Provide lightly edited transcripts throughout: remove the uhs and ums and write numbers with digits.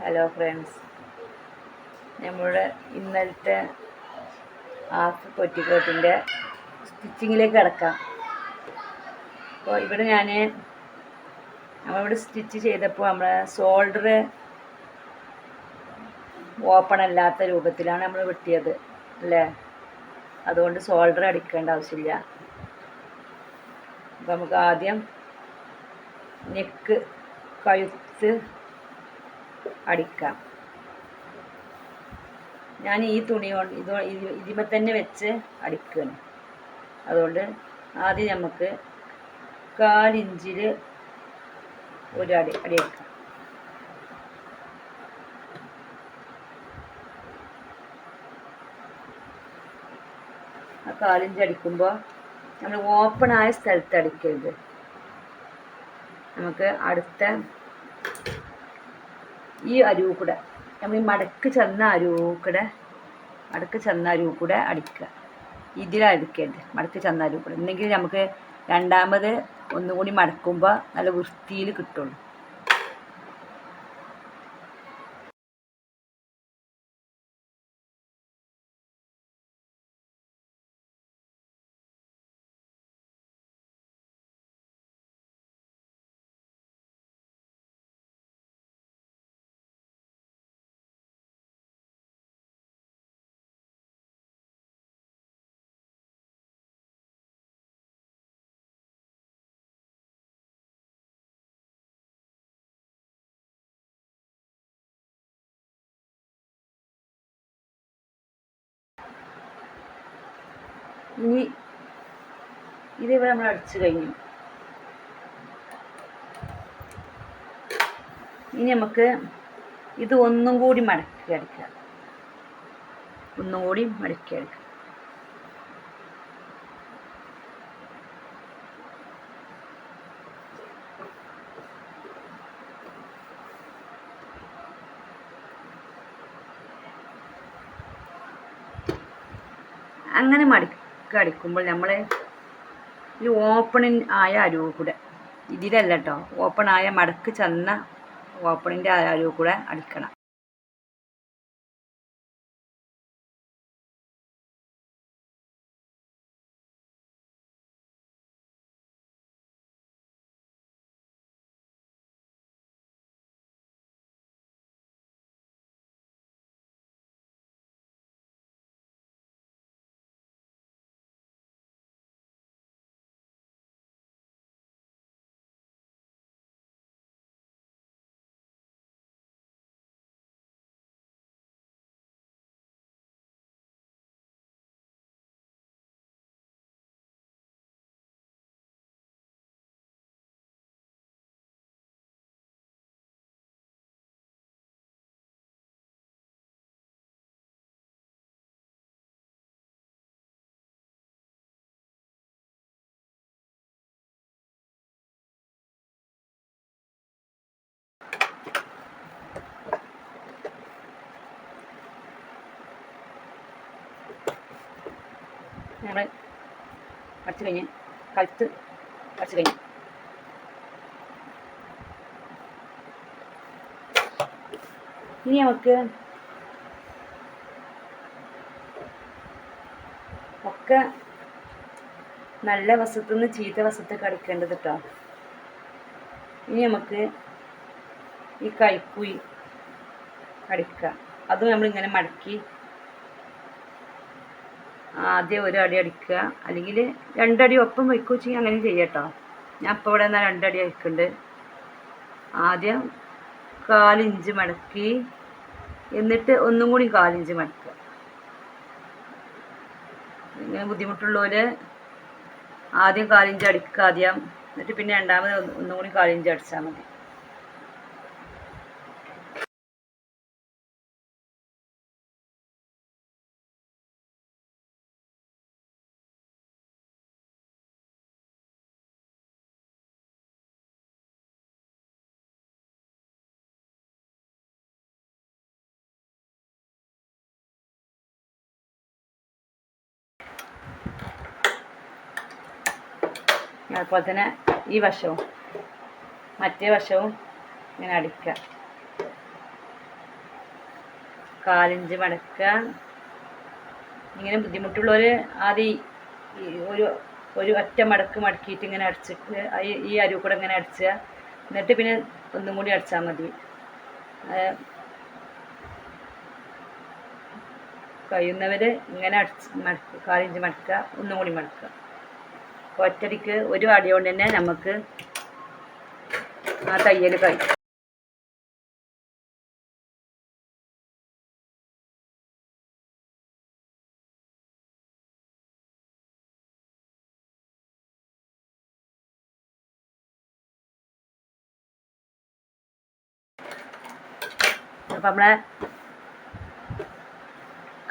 Hello friends, നമ്മുടെ ഇന്നലത്തെ half പെറ്റിക്കോട്ടിൻ്റെ സ്റ്റിച്ചിങ്ങിലേക്ക് കിടക്കാം. അപ്പോൾ ഇവിടെ നമ്മളിവിടെ സ്റ്റിച്ച് ചെയ്തപ്പോൾ നമ്മളെ ഷോൾഡർ ഓപ്പൺ അല്ലാത്ത രൂപത്തിലാണ് നമ്മൾ വെട്ടിയത് അല്ലേ. അതുകൊണ്ട് ഷോൾഡർ അടിക്കേണ്ട ആവശ്യമില്ല. അപ്പോൾ നമുക്ക് ആദ്യം നെക്ക് കഴുത്ത് അടിക്കാം. ഞാൻ ഈ തുണി കൊണ്ട് ഇതിമേ തന്നെ വെച്ച് അടിക്കുകയാണ്. അതുകൊണ്ട് ആദ്യം നമുക്ക് 1/4 ഇഞ്ചിൽ ഒരു അടി അടിക്കാം. ആ 1/4 ഇഞ്ച് അടിക്കുമ്പോൾ നമ്മൾ ഓപ്പൺ ആയ സ്ഥലത്ത് അടിക്കരുത്. നമുക്ക് അടുത്ത ഈ അരുവ് കൂടെ നമ്മൾ ഈ മടക്ക് ചെന്ന അരുവ് കൂടെ അടിക്കുക. ഇതിലടിക്കരുത്, മടക്ക് ചെന്ന അരുവ് കൂടെ. എന്നെങ്കിൽ നമുക്ക് രണ്ടാമത് ഒന്നുകൂടി മടക്കുമ്പോൾ നല്ല വൃത്തിയിൽ കിട്ടുള്ളൂ. ഇനി ഇതിവിടെ നമ്മൾ അടിച്ചു കഴിഞ്ഞു. ഇനി നമുക്ക് ഇത് ഒന്നും കൂടി മടക്കി അടിക്കുക. അങ്ങനെ അടിക്കുമ്പോൾ നമ്മൾ ഈ ഓപ്പണിങ് ആയ അരുവ് കൂടെ, ഇതിലല്ല കേട്ടോ, ഓപ്പൺ ആയ മടക്ക് ചെന്ന ഓപ്പണിൻ്റെ അരുവ് കൂടെ അടിക്കണം. ഞങ്ങൾ അടിച്ചു കഴിഞ്ഞ് കഴുത്ത് അടിച്ചു കഴിഞ്ഞു. ഇനി നമുക്ക് ഒക്കെ നല്ല വശത്തുനിന്ന് ചീത്ത വശത്തേക്ക് അടിക്കേണ്ടത് കേട്ടോ. ഇനി നമുക്ക് ഈ കൈക്കുഴി അടിക്കുക. അതും നമ്മളിങ്ങനെ മടക്കി ആദ്യം ഒരു അടി അടിക്കുക, അല്ലെങ്കിൽ 2 അടി ഒപ്പം വയ്ക്കുക വെച്ചാൽ അങ്ങനെ ചെയ്യാം കേട്ടോ. ഞാൻ ഇപ്പോൾ ഇവിടെ 2 അടി അടിക്കുന്നുണ്ട്. ആദ്യം 1/4 ഇഞ്ച് മടക്കി, എന്നിട്ട് ഒന്നും കൂടി 1/4 ഇഞ്ച് മടക്കുക. ഇങ്ങനെ ബുദ്ധിമുട്ടുള്ളവർ ആദ്യം 1/4 ഇഞ്ച് അടിക്കുക ആദ്യം, എന്നിട്ട് പിന്നെ രണ്ടാമത് ഒന്നും കൂടി 1/4 ഇഞ്ച് അടിച്ചാൽ മതി. അതുപോലെ തന്നെ ഈ വശവും മറ്റേ വശവും ഇങ്ങനെ അടിക്കുക. കാലിഞ്ച് മടക്കുക. ഇങ്ങനെ ബുദ്ധിമുട്ടുള്ളവർ ആദ്യം ഒരു ഒരു ഒറ്റ മടക്കിയിട്ട് ഇങ്ങനെ അടിച്ചിട്ട് ഈ അരുവ് കൂടെ ഇങ്ങനെ അടിച്ചുക. എന്നിട്ട് പിന്നെ ഒന്നും കൂടി അടിച്ചാൽ മതി. കഴിയുന്നവർ ഇങ്ങനെ മടക്കുക, കാലിഞ്ച് മടക്കുക, ഒന്നും കൂടി മടക്കുക. ഒറ്റടിക്ക് ഒരു അടി കൊണ്ട് തന്നെ നമുക്ക് ആ തയ്യൽ കഴിയും. അപ്പം നമ്മളെ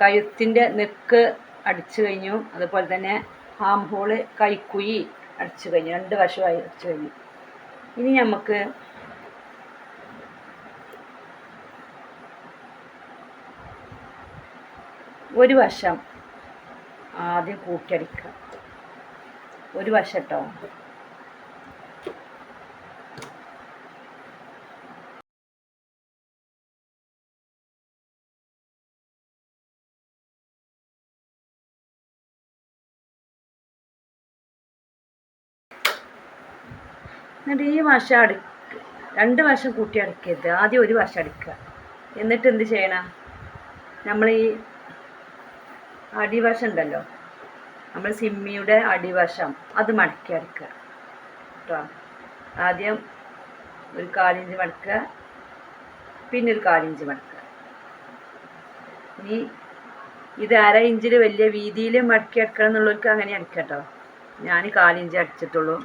കഴുത്തിൻ്റെ നെക്ക് അടിച്ചു കഴിഞ്ഞു. അതുപോലെ തന്നെ ഹാം ഹോള് കൈക്കുഴി അടിച്ചു കഴിഞ്ഞു. 2 വശമായി അടിച്ചു കഴിഞ്ഞു. ഇനി നമുക്ക് ഒരു വശം ആദ്യം കൂട്ടിയടിക്കുക. ഒരു വശം കേട്ടോ. എന്നിട്ട് ഈ വശം 2 വശം കൂട്ടി അടിക്കരുത്. ആദ്യം ഒരു വശം അടിക്കുക. എന്നിട്ട് എന്ത് ചെയ്യണം? നമ്മൾ ഈ അടിവശം ഉണ്ടല്ലോ, നമ്മൾ സിമ്മിയുടെ അടിവശം അത് മടക്കി അടിക്കുക കേട്ടോ. ആദ്യം ഒരു 1/4 ഇഞ്ച് മടക്കുക, പിന്നെ ഒരു 1/4 ഇഞ്ച് മടക്കുക. ഇനി ഇത് 1/2 ഇഞ്ചിൽ വലിയ വീതിയിൽ മടക്കി അടിക്കണം എന്നുള്ളവർക്ക് അങ്ങനെ അടിക്കാം കേട്ടോ. ഞാൻ 1/4 ഇഞ്ച് അടിച്ചിട്ടുള്ളൂ.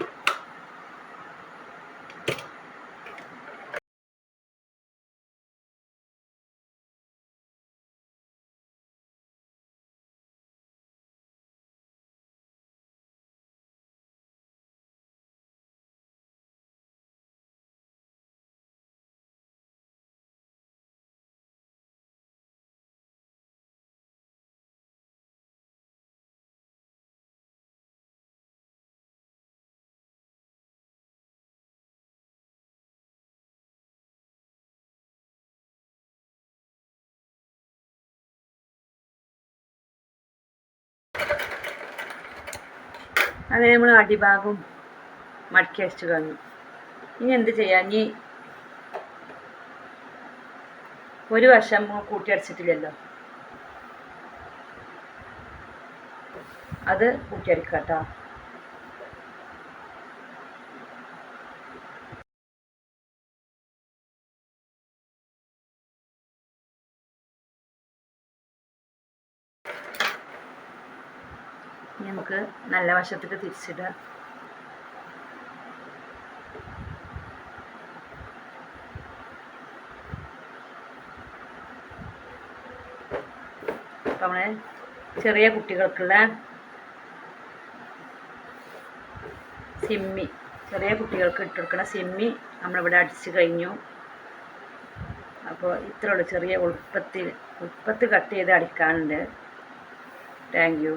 അങ്ങനെ നമ്മൾ അടിഭാഗം മടക്കി അടിച്ചു കഴിഞ്ഞു. ഇനി എന്ത് ചെയ്യാം? ഇനി ഒരു വശം കൂട്ടി അടിച്ചിട്ടില്ലല്ലോ, അത് കൂട്ടിയടിക്കുക കേട്ടോ. നമുക്ക് നല്ല വശത്തേക്ക് തിരിച്ചിടുക. അപ്പം നമ്മളെ ചെറിയ കുട്ടികൾക്കുള്ള സിമ്മി, ചെറിയ കുട്ടികൾക്ക് ഇട്ടുകൊടുക്കുന്ന സിമ്മി നമ്മളിവിടെ അടിച്ചു കഴിഞ്ഞു. അപ്പോൾ ഇത്രയുള്ളൂ. ചെറിയ ഉൾപ്പത്ത് കട്ട് ചെയ്ത് അടിക്കാനുണ്ട്. Thank you.